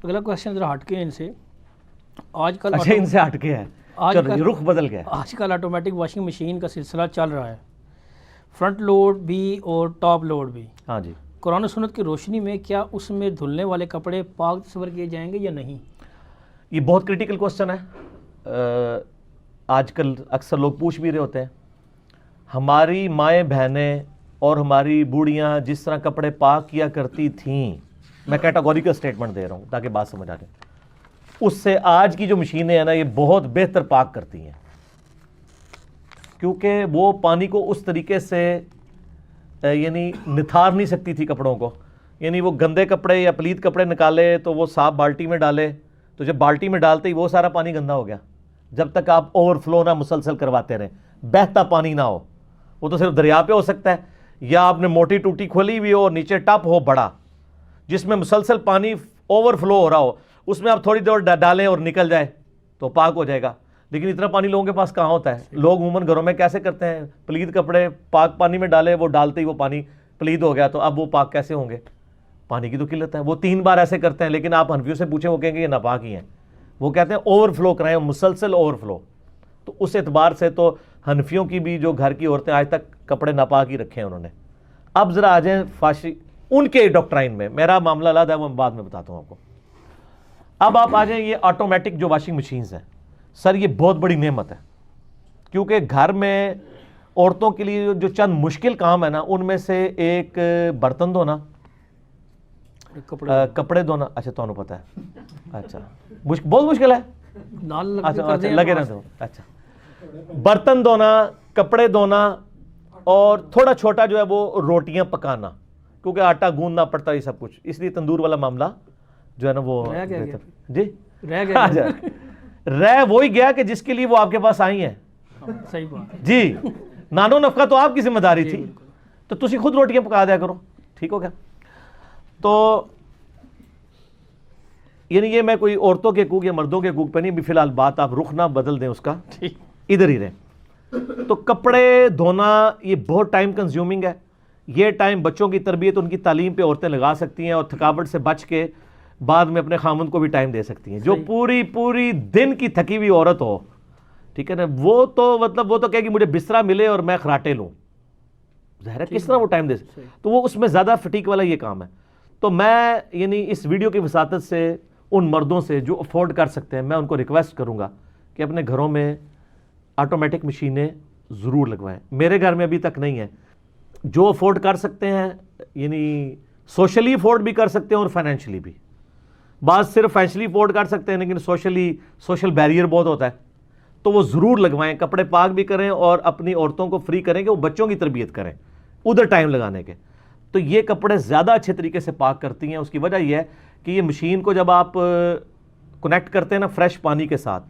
اگلا کوشچن ذرا ہٹ کے ان سے. آج کل اچھا ان سے ہٹ کے ہے, چلو رخ بدل گیا. آج کل آٹومیٹک واشنگ مشین کا سلسلہ چل رہا ہے, فرنٹ لوڈ بھی اور ٹاپ لوڈ بھی. ہاں جی. قرآن و سنت کی روشنی میں کیا اس میں دھلنے والے کپڑے پاک تصور کیے جائیں گے یا نہیں؟ یہ بہت کریٹیکل کوسچن ہے. آج کل اکثر لوگ پوچھ بھی رہے ہوتے ہیں. ہماری مائیں بہنیں اور ہماری بوڑھیاں جس طرح کپڑے پاک کیا کرتی تھیں, میں کیٹاگوریکل سٹیٹمنٹ دے رہا ہوں تاکہ بات سمجھ آ جائے, اس سے آج کی جو مشینیں ہیں نا یہ بہت بہتر پاک کرتی ہیں, کیونکہ وہ پانی کو اس طریقے سے یعنی نتھار نہیں سکتی تھی کپڑوں کو. یعنی وہ گندے کپڑے یا پلیت کپڑے نکالے تو وہ صاف بالٹی میں ڈالے, تو جب بالٹی میں ڈالتے ہی وہ سارا پانی گندا ہو گیا. جب تک آپ اوور فلو نہ مسلسل کرواتے رہیں, بہتا پانی نہ ہو, وہ تو صرف دریا پہ ہو سکتا ہے, یا آپ نے موٹی ٹوٹی کھولی ہوئی ہو اور نیچے ٹپ ہو بڑا جس میں مسلسل پانی اوور فلو ہو رہا ہو, اس میں آپ تھوڑی دیر ڈالیں اور نکل جائے تو پاک ہو جائے گا. لیکن اتنا پانی لوگوں کے پاس کہاں ہوتا ہے. لوگ عموماً گھروں میں کیسے کرتے ہیں, پلید کپڑے پاک پانی میں ڈالے, وہ ڈالتے ہی وہ پانی پلید ہو گیا, تو اب وہ پاک کیسے ہوں گے؟ پانی کی تو قلت ہے. وہ 3 بار ایسے کرتے ہیں, لیکن آپ حنفیوں سے پوچھیں وہ کہیں گے یہ ناپاک ہی ہیں. وہ کہتے ہیں اوور فلو کرائیں, مسلسل اوور فلو. تو اس اعتبار سے تو حنفیوں کی بھی جو گھر کی عورتیں آج تک کپڑے ناپاک ہی رکھے ہیں انہوں نے. اب ذرا آ جائیں فاشی ان کے ڈاکٹرائن میں, میرا معاملہ الگ ہے, وہ بعد میں بتاتا ہوں آپ کو. اب آپ آ جائیں یہ آٹومیٹک جو واشنگ مشینز ہیں, سر یہ بہت بڑی نعمت ہے, کیونکہ گھر میں عورتوں کے لیے جو چند مشکل کام ہے نا, ان میں سے ایک برتن دھونا, کپڑے دھونا. اچھا تو پتہ ہے, اچھا بہت مشکل ہے, اچھا لگے رہتے ہو. اچھا برتن دھونا, کپڑے دھونا, اور تھوڑا چھوٹا جو ہے وہ روٹیاں پکانا, کیونکہ آٹا گوندنا پڑتا ہے یہ سب کچھ, اس لیے تندور والا معاملہ جو ہے نا وہ جی رہ وہی گیا کہ جس کے لیے وہ آپ کے پاس آئی ہیں. صحیح بات جی, نانو نفقہ تو آپ کی ذمہ داری تھی, تو تسی خود روٹیاں پکا دیا کرو. ٹھیک ہو گیا. تو یعنی یہ میں کوئی عورتوں کے حقوق یا مردوں کے حقوق پہ نہیں, بھی فی الحال بات آپ رخ نہ بدل دیں اس کا, ادھر ہی رہیں. تو کپڑے دھونا یہ بہت ٹائم کنزیومنگ ہے. یہ ٹائم بچوں کی تربیت, ان کی تعلیم پہ عورتیں لگا سکتی ہیں, اور تھکاوٹ سے بچ کے بعد میں اپنے خامند کو بھی ٹائم دے سکتی ہیں. جو پوری دن کی تھکی ہوئی عورت ہو, ٹھیک ہے نا, وہ تو مطلب وہ تو کہے گی مجھے بسترا ملے اور میں خراٹے لوں, ظاہر ہے کس طرح وہ ٹائم دے سکتی. تو وہ اس میں زیادہ فٹیک والا یہ کام ہے. تو میں یعنی اس ویڈیو کی وساطت سے ان مردوں سے جو افورڈ کر سکتے ہیں, میں ان کو ریکویسٹ کروں گا کہ اپنے گھروں میں آٹومیٹک مشینیں ضرور لگوائیں. میرے گھر میں ابھی تک نہیں ہے. جو افورڈ کر سکتے ہیں, یعنی سوشلی افورڈ بھی کر سکتے ہیں اور فائنینشلی بھی. بعض صرف فائنینشلی افورڈ کر سکتے ہیں لیکن سوشل بیریئر بہت ہوتا ہے, تو وہ ضرور لگوائیں. کپڑے پاک بھی کریں اور اپنی عورتوں کو فری کریں کہ وہ بچوں کی تربیت کریں ادھر ٹائم لگانے کے. تو یہ کپڑے زیادہ اچھے طریقے سے پاک کرتی ہیں. اس کی وجہ یہ ہے کہ یہ مشین کو جب آپ کنیکٹ کرتے ہیں نا فریش پانی کے ساتھ,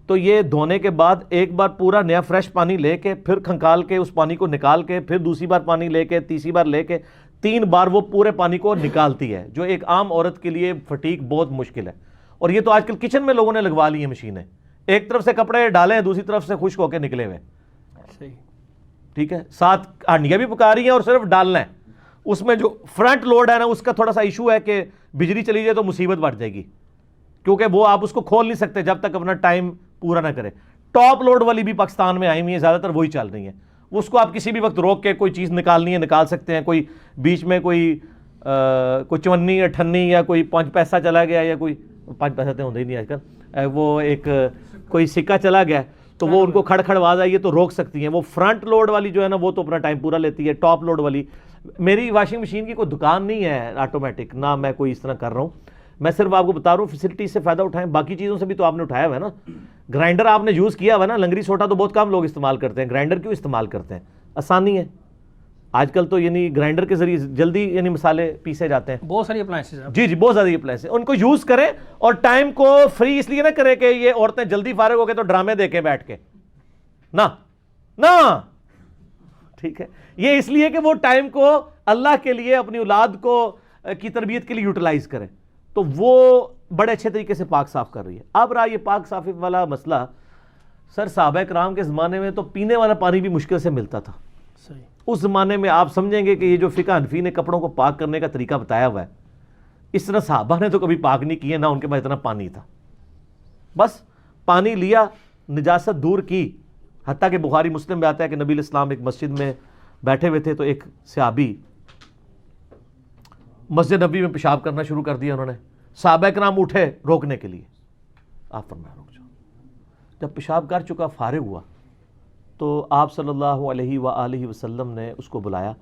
تو یہ دھونے کے بعد ایک بار پورا نیا فریش پانی لے کے, پھر کھنکال کے اس پانی کو نکال کے, پھر دوسری بار پانی لے کے, تیسری بار لے کے, 3 بار وہ پورے پانی کو نکالتی ہے, جو ایک عام عورت کے لیے فٹیک بہت مشکل ہے. اور یہ تو آج کل کچن میں لوگوں نے لگوا لی ہیں مشینیں, ایک طرف سے کپڑے ڈالیں, دوسری طرف سے خشک ہو کے نکلے ہوئے. ٹھیک ہے, ساتھ ہانڈیاں بھی پکا رہی ہیں اور صرف ڈالنا ہے. اس میں جو فرنٹ لوڈ ہے نا, اس کا تھوڑا سا ایشو ہے کہ بجلی چلی جائے تو مصیبت بڑھ جائے گی, کیونکہ وہ آپ اس کو کھول نہیں سکتے جب تک اپنا ٹائم پورا نہ کرے. ٹاپ لوڈ والی بھی پاکستان میں آئی ہوئی ہیں, زیادہ تر وہی چل رہی ہیں. اس کو آپ کسی بھی وقت روک کے کوئی چیز نکالنی ہے نکال سکتے ہیں. کوئی بیچ میں کوئی 54 یا 58 یا کوئی 5 پیسہ چلا گیا, یا کوئی 5 پیسہ تو ہوتا ہی نہیں آج کل, وہ ایک کوئی سکہ چلا گیا, تو وہ ان کو کھڑ کھڑ آواز آئی ہے تو روک سکتی ہیں. وہ فرنٹ لوڈ والی جو ہے نا وہ تو اپنا ٹائم پورا لیتی ہے. ٹاپ لوڈ والی, میری واشنگ مشین کی کوئی دکان نہیں ہے آٹومیٹک, نہ میں کوئی اس طرح کر رہا ہوں. میں صرف آپ کو بتا رہا ہوں فیسلٹی سے فائدہ اٹھائیں. باقی چیزوں سے بھی تو آپ نے اٹھایا ہوا ہے نا. گرائنڈر آپ نے یوز کیا ہوا ہے نا, لنگری سوٹا تو بہت کم لوگ استعمال کرتے ہیں, گرائنڈر کیوں استعمال کرتے ہیں؟ آسانی ہے. آج کل تو یعنی گرائنڈر کے ذریعے جلدی یعنی مسالے پیسے جاتے ہیں. بہت ساری اپلائنسز ہیں. جی بہت زیادہ اپلائنسز, ان کو یوز کریں اور ٹائم کو فری اس لیے نہ کریں کہ یہ عورتیں جلدی فارغ ہو کے تو ڈرامے دیکھیں بیٹھ کے, نہ ٹھیک ہے. یہ اس لیے کہ وہ ٹائم کو اللہ کے لیے, اپنی اولاد کو کی تربیت کے لیے یوٹیلائز کریں. تو وہ بڑے اچھے طریقے سے پاک صاف کر رہی ہے. اب رہا یہ پاک صافی والا مسئلہ, سر صحابہ کرام کے زمانے میں تو پینے والا پانی بھی مشکل سے ملتا تھا. صحیح. اس زمانے میں آپ سمجھیں گے کہ یہ جو فقہ حنفی نے کپڑوں کو پاک کرنے کا طریقہ بتایا ہوا ہے, اس طرح صحابہ نے تو کبھی پاک نہیں کیے، نہ ان کے پاس اتنا پانی تھا، بس پانی لیا، نجاست دور کی. حتیٰ کہ بخاری مسلم میں آتا ہے کہ نبی علیہ السلام ایک مسجد میں بیٹھے ہوئے تھے تو ایک صحابی مسجد نبی میں پیشاب کرنا شروع کر دیا. انہوں نے صحابہ کرام اٹھے روکنے کے لیے، آپ فرمایا رک جاؤ. جب پیشاب کر چکا فارغ ہوا تو آپ صلی اللہ علیہ وآلہ وسلم نے اس کو بلایا.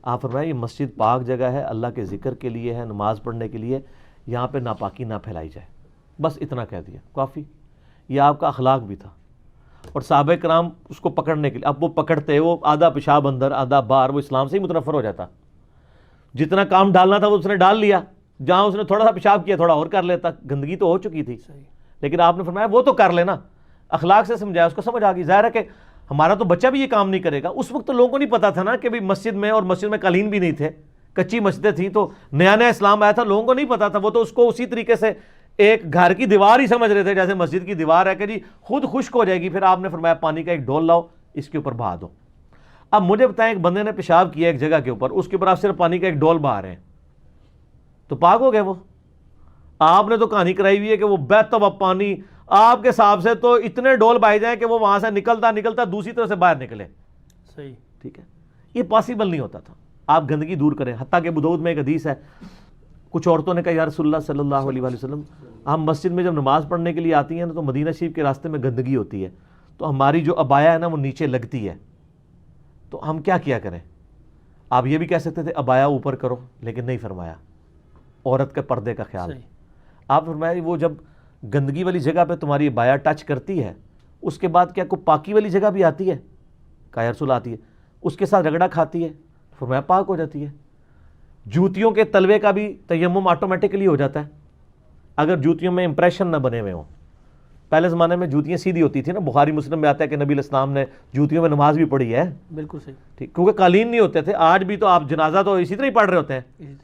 آپ فرمایا یہ مسجد پاک جگہ ہے، اللہ کے ذکر کے لیے ہے، نماز پڑھنے کے لیے، یہاں پہ ناپاکی نہ پھیلائی جائے. بس اتنا کہہ دیا کافی. یہ آپ کا اخلاق بھی تھا. اور صحابہ کرام اس کو پکڑنے کے لیے، اب وہ پکڑتے، وہ آدھا پیشاب اندر آدھا باہر، وہ اسلام سے ہی متنفر ہو جاتا. جتنا کام ڈالنا تھا وہ اس نے ڈال لیا، جہاں اس نے تھوڑا سا پیشاب کیا تھوڑا اور کر لیتا، گندگی تو ہو چکی تھی. لیکن آپ نے فرمایا وہ تو کر لینا، اخلاق سے سمجھایا، اس کو سمجھ آ گئی. ظاہر ہے کہ ہمارا تو بچہ بھی یہ کام نہیں کرے گا. اس وقت تو لوگوں کو نہیں پتا تھا نا کہ بھی مسجد میں، اور مسجد میں قالین بھی نہیں تھے، کچی مسجدیں تھیں، تو نیا نیا اسلام آیا تھا، لوگوں کو نہیں پتا تھا. وہ تو اس کو اسی طریقے سے ایک گھر کی دیوار ہی سمجھ رہے تھے جیسے مسجد کی دیوار ہے کہ جی خود خشک ہو جائے گی. پھر آپ نے فرمایا پانی کا ایک ڈول لاؤ، اس کے اوپر بہا دو. اب مجھے بتائیں ایک بندے نے پیشاب کیا ایک جگہ کے اوپر، اس کے اوپر آپ صرف پانی کا ایک ڈول بہا رہے ہیں تو پاک ہو گئے وہ؟ آپ نے تو کہانی کرائی ہوئی ہے کہ وہ بہتا ہوا پانی آپ کے حساب سے تو اتنے ڈول بہائے جائیں کہ وہ وہاں سے نکلتا نکلتا دوسری طرف سے باہر نکلے. صحیح، ٹھیک ہے، یہ پاسبل نہیں ہوتا تھا. آپ گندگی دور کریں. حتیٰ کہ ابو داؤد میں ایک حدیث ہے، کچھ عورتوں نے کہا یا رسول اللہ صلی اللہ علیہ وسلم، ہم مسجد میں جب نماز پڑھنے کے لیے آتی ہیں نا تو مدینہ شریف کے راستے میں گندگی ہوتی ہے، تو ہماری جو عبایا ہے نا وہ نیچے لگتی ہے، تو ہم کیا کریں؟ آپ یہ بھی کہہ سکتے تھے عبایا اوپر کرو، لیکن نہیں فرمایا، عورت کے پردے کا خیال. آپ فرمایا وہ جب گندگی والی جگہ پہ تمہاری عبایا ٹچ کرتی ہے، اس کے بعد کیا کوئی پاکی والی جگہ بھی آتی ہے؟ کہا یا رسول آتی ہے. اس کے ساتھ رگڑا کھاتی ہے؟ فرمایا پاک ہو جاتی ہے. جوتیوں کے تلوے کا بھی تیمم آٹومیٹکلی ہو جاتا ہے اگر جوتیوں میں امپریشن نہ بنے ہوئے ہوں. پہلے زمانے میں جوتیاں سیدھی ہوتی تھی نا، بخاری مسلم میں آتا ہے کہ نبی علیہ السلام نے جوتیوں میں نماز بھی پڑھی ہے. بالکل صحیح، ٹھیک، کیونکہ قالین نہیں ہوتے تھے. آج بھی تو آپ جنازہ تو اسی طرح ہی پڑھ رہے ہوتے ہیں،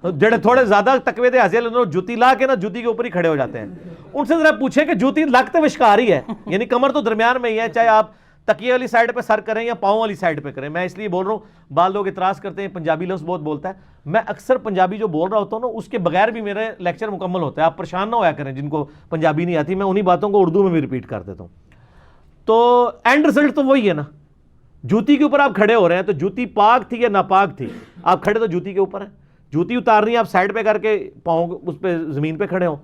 جڑے تھوڑے زیادہ تقوی دے حاصل انہوں جوتی لا کے نا جوتی کے اوپر ہی کھڑے ہو جاتے ہیں. ان سے ذرا پوچھیں کہ جوتی لگتے وشکار ہی ہے، یعنی کمر تو درمیان میں ہی ہے، چاہے آپ تکیے والی سائڈ پہ سر کریں یا پاؤں والی سائڈ پہ کریں. میں اس لیے بول رہا ہوں، بعض لوگ اعتراض کرتے ہیں پنجابی لفظ بہت بولتا ہے. میں اکثر پنجابی جو بول رہا ہوتا ہوں نا اس کے بغیر بھی میرے لیکچر مکمل ہوتا ہے. آپ پریشان نہ ہویا کریں جن کو پنجابی نہیں آتی، میں انہی باتوں کو اردو میں بھی ریپیٹ کر دیتا ہوں. تو اینڈ رزلٹ تو وہی ہے نا، جوتی کے اوپر آپ کھڑے ہو رہے ہیں تو جوتی پاک تھی یا ناپاک تھی؟ آپ کھڑے تو جوتی کے اوپر ہیں. جوتی اتارنی ہے آپ سائڈ پہ کر کے پاؤں اس پہ زمین پہ کھڑے ہوں،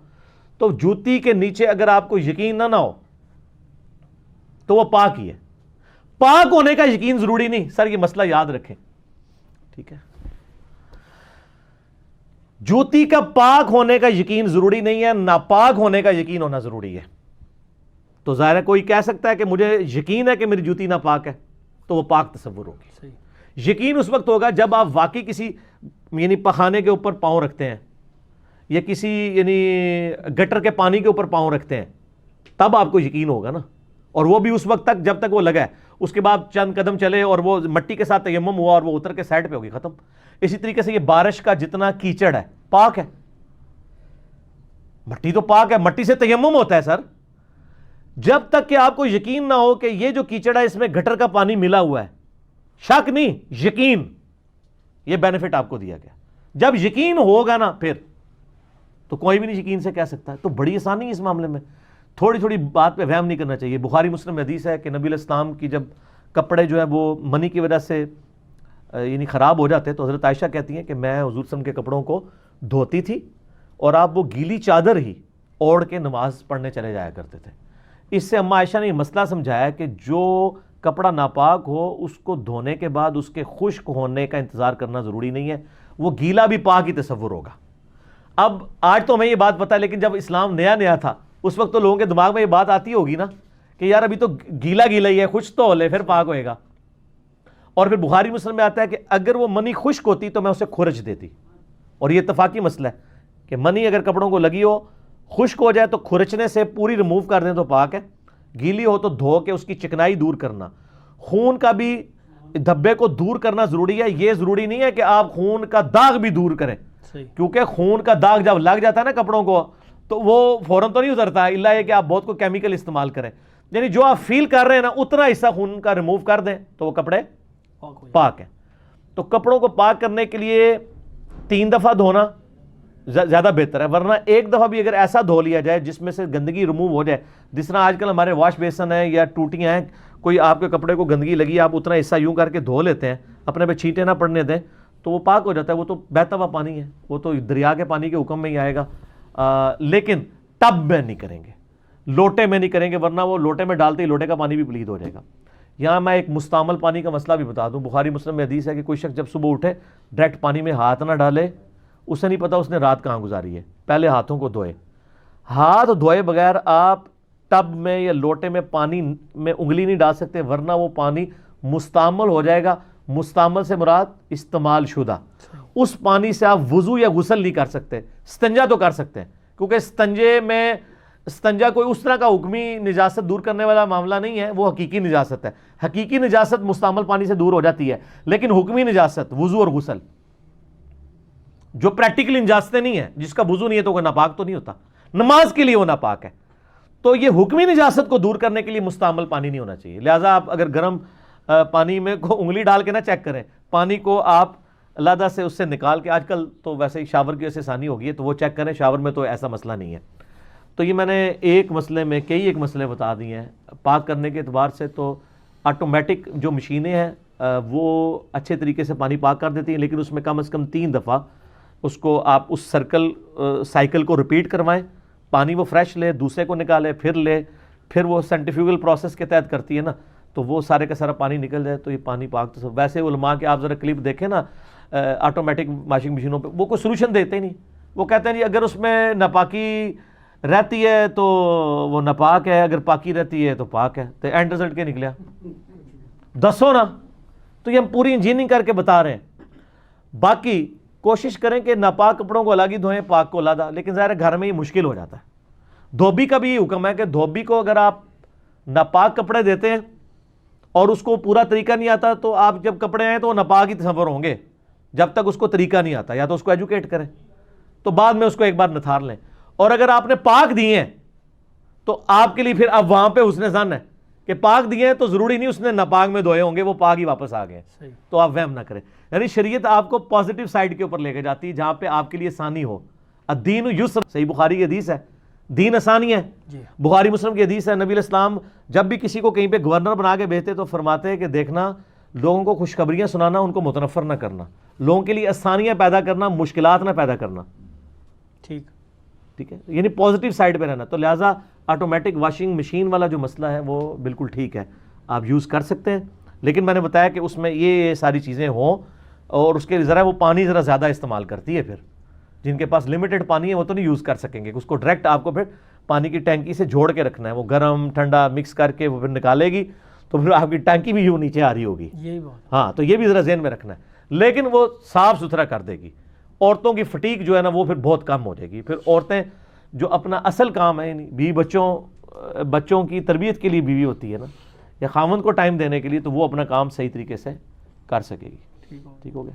تو جوتی کے نیچے اگر آپ کو یقین نہ ہو تو وہ پاک ہی ہے. پاک ہونے کا یقین ضروری نہیں سر، یہ مسئلہ یاد رکھیں. ٹھیک ہے، جوتی کا پاک ہونے کا یقین ضروری نہیں ہے، ناپاک ہونے کا یقین ہونا ضروری ہے. تو ظاہر ہے کوئی کہہ سکتا ہے کہ مجھے یقین ہے کہ میری جوتی ناپاک ہے، تو وہ پاک تصور ہوگی. یقین اس وقت ہوگا جب آپ واقعی کسی یعنی پخانے کے اوپر پاؤں رکھتے ہیں یا کسی یعنی گٹر کے پانی کے اوپر پاؤں رکھتے ہیں، تب آپ کو یقین ہوگا نا. اور وہ بھی اس وقت تک جب تک وہ لگا ہے، اس کے بعد چند قدم چلے اور وہ مٹی کے ساتھ تیمم ہوا اور وہ اتر کے سائڈ پہ ہوگی، ختم. اسی طریقے سے یہ بارش کا جتنا کیچڑ ہے پاک ہے، مٹی تو پاک ہے، مٹی سے تیمم ہوتا ہے سر. جب تک کہ آپ کو یقین نہ ہو کہ یہ جو کیچڑ ہے اس میں گٹر کا پانی ملا ہوا ہے، شک نہیں یقین، یہ بینیفٹ آپ کو دیا گیا. جب یقین ہوگا نا پھر تو کوئی بھی نہیں یقین سے کہہ سکتا ہے. تو بڑی آسانی ہے اس معاملے میں، تھوڑی تھوڑی بات پہ وہم نہیں کرنا چاہیے. بخاری مسلم میں حدیث ہے کہ نبی علیہ السلام کی جب کپڑے جو ہے وہ منی کی وجہ سے یعنی خراب ہو جاتے تو حضرت عائشہ کہتی ہیں کہ میں حضور صلی اللہ علیہ وسلم کے کپڑوں کو دھوتی تھی اور آپ وہ گیلی چادر ہی اوڑھ کے نماز پڑھنے چلے جایا کرتے تھے. اس سے اماں عائشہ نے یہ مسئلہ سمجھایا کہ جو کپڑا ناپاک ہو اس کو دھونے کے بعد اس کے خشک ہونے کا انتظار کرنا ضروری نہیں ہے، وہ گیلا بھی پاک ہی تصور ہوگا. اب آج تو ہمیں یہ بات پتہ ہے، لیکن جب اسلام نیا نیا تھا اس وقت تو لوگوں کے دماغ میں یہ بات آتی ہوگی نا کہ یار ابھی تو گیلا گیلا ہی ہے، خشک تو ہو لے پھر پاک ہوئے گا. اور پھر بخاری مسلم میں آتا ہے کہ اگر وہ منی خشک ہوتی تو میں اسے کھرچ دیتی. اور یہ اتفاقی مسئلہ ہے کہ منی اگر کپڑوں کو لگی ہو، خشک ہو جائے تو کھرچنے سے پوری ریموو کر دیں تو پاک ہے، گیلی ہو تو دھو کے اس کی چکنائی دور کرنا. خون کا بھی دھبے کو دور کرنا ضروری ہے. یہ ضروری نہیں ہے کہ آپ خون کا داغ بھی دور کریں، کیونکہ خون کا داغ جب لگ جاتا ہے نا کپڑوں کو تو وہ فوراً تو نہیں اترتا، الا یہ کہ آپ بہت کو کیمیکل استعمال کریں. یعنی جو آپ فیل کر رہے ہیں نا اتنا حصہ خون کا ریموو کر دیں تو وہ کپڑے پاک ہیں. تو کپڑوں کو پاک کرنے کے لیے 3 دفعہ دھونا، زیادہ بہتر ہے. ورنہ ایک دفعہ بھی اگر ایسا دھو لیا جائے جس میں سے گندگی ریموو ہو جائے, جس طرح آج کل ہمارے واش بیسن ہیں یا ٹوٹیاں ہیں, کوئی آپ کے کپڑے کو گندگی لگی, آپ اتنا حصہ یوں کر کے دھو لیتے ہیں, اپنے پہ چھینٹے نہ پڑنے دیں, تو وہ پاک ہو جاتا ہے. وہ تو بہتا ہوا پانی ہے, وہ تو دریا کے پانی کے حکم میں ہی آئے گا. لیکن ٹب میں نہیں کریں گے, لوٹے میں نہیں کریں گے, ورنہ وہ لوٹے میں ڈالتے ہی لوٹے کا پانی بھی پلید ہو جائے گا. یہاں میں ایک مستعمل پانی کا مسئلہ بھی بتا دوں. بخاری مسلم میں حدیث ہے کہ کوئی شخص جب صبح اٹھے ڈائریکٹ پانی میں ہاتھ نہ ڈالے, اسے نہیں پتا اس نے رات کہاں گزاری ہے, پہلے ہاتھوں کو دھوئے. ہاتھ دھوئے بغیر آپ ٹب میں یا لوٹے میں پانی میں انگلی نہیں ڈال سکتے, ورنہ وہ پانی مستعمل ہو جائے گا. مستعمل سے مراد استعمال شدہ. اس پانی سے آپ وضو یا غسل نہیں کر سکتے. استنجا تو کر سکتے ہیں, کیونکہ استنجا کوئی اس طرح کا حکمی نجاست دور کرنے والا معاملہ نہیں ہے, وہ حقیقی نجاست ہے. حقیقی نجاست مستعمل پانی سے دور ہو جاتی ہے, لیکن حکمی نجاست وضو اور غسل جو پریکٹیکل نجاستیں نہیں ہیں, جس کا وضو نہیں ہے تو وہ ناپاک تو نہیں ہوتا, نماز کے لیے وہ ناپاک ہے. تو یہ حکمی نجاست کو دور کرنے کے لیے مستعمل پانی نہیں ہونا چاہیے. لہٰذا آپ اگر گرم پانی میں کو انگلی ڈال کے نہ چیک کریں, پانی کو آپ علیحدہ سے اس سے نکال کے, آج کل تو ویسے ہی شاور کی وجہ سے آسانی ہوگی ہے, تو وہ چیک کریں. شاور میں تو ایسا مسئلہ نہیں ہے. تو یہ میں نے ایک مسئلے میں ایک مسئلے بتا دیے ہیں. پاک کرنے کے اعتبار سے تو آٹومیٹک جو مشینیں ہیں وہ اچھے طریقے سے پانی پاک کر دیتی ہیں, لیکن اس میں کم از کم 3 دفعہ اس کو آپ اس سائیکل کو ریپیٹ کروائیں. پانی وہ فریش لے, دوسرے کو نکالے, پھر لے, پھر وہ سینٹریفیوگل پروسیس کے تحت کرتی ہے نا, تو وہ سارے کا سارا پانی نکل جائے تو یہ پانی پاک. تو ویسے علماء کے آپ ذرا کلپ دیکھیں نا آٹومیٹک واشنگ مشینوں پہ, وہ کوئی سولوشن دیتے ہی نہیں. وہ کہتے ہیں جی اگر اس میں ناپاکی رہتی ہے تو وہ ناپاک ہے, اگر پاکی رہتی ہے تو پاک ہے. تو اینڈ رزلٹ کیا نکلیا دسو نا. تو یہ ہم پوری انجینئرنگ کر کے بتا رہے ہیں. باقی کوشش کریں کہ ناپاک کپڑوں کو الگ ہی دھوئیں, پاک کو علیحدہ. لیکن ظاہر ہے گھر میں یہ مشکل ہو جاتا ہے. دھوبی کا بھی یہ حکم ہے کہ دھوبی کو اگر آپ ناپاک کپڑے دیتے ہیں اور اس کو پورا طریقہ نہیں آتا, تو آپ جب کپڑے آئیں تو وہ ناپاک ہی تصور ہوں گے جب تک اس کو طریقہ نہیں آتا. یا تو اس کو ایجوکیٹ کریں, تو بعد میں اس کو ایک بار نتھار لیں. اور اگر آپ نے پاک دیے ہیں تو آپ کے لیے پھر اب وہاں پہ حسن ظن ہے کہ پاک دیے ہیں تو ضروری نہیں اس نے ناپاک میں دھوئے ہوں گے, وہ پاک ہی واپس آ گئے. تو آپ وہم نہ کریں. یعنی شریعت آپ کو پازیٹیو سائڈ کے اوپر لے کے جاتی ہے, جہاں پہ آپ کے لیے آسانی ہو. الدین یسر, صحیح بخاری کی حدیث ہے, دین آسانی ہے. بخاری مسلم کی حدیث ہے, نبی علیہ السلام جب بھی کسی کو کہیں پہ گورنر بنا کے بھیجتے تو فرماتے ہیں کہ دیکھنا, لوگوں کو خوشخبریاں سنانا, ان کو متنفر نہ کرنا, لوگوں کے لیے آسانیاں پیدا کرنا, مشکلات نہ پیدا کرنا. ٹھیک ہے, یعنی پازیٹیو سائڈ پہ رہنا. تو لہٰذا آٹومیٹک واشنگ مشین والا جو مسئلہ ہے وہ بالکل ٹھیک ہے, آپ یوز کر سکتے ہیں. لیکن میں نے بتایا کہ اس میں یہ ساری چیزیں ہوں, اور اس کے ذرا وہ پانی ذرا زیادہ استعمال کرتی ہے. پھر جن کے پاس لمیٹڈ پانی ہے وہ تو نہیں یوز کر سکیں گے, اس کو ڈائریکٹ آپ کو پھر پانی کی ٹینکی سے جوڑ کے رکھنا ہے. وہ گرم ٹھنڈا مکس کر کے وہ پھر نکالے گی, تو پھر آپ کی ٹینکی بھی یوں نیچے آ رہی ہوگی. ہاں, تو یہ بھی ذرا ذہن میں رکھنا ہے. لیکن وہ صاف ستھرا کر دے گی. عورتوں کی فٹیک جو ہے نا وہ پھر بہت کم ہو جائے گی. پھر عورتیں جو اپنا اصل کام ہے, یعنی بیوی بچوں کی تربیت کے لیے بیوی ہوتی ہے نا, یا خاوند کو ٹائم دینے کے لیے, تو وہ اپنا کام صحیح طریقے سے کر سکے گی. ٹھیک ہو گیا.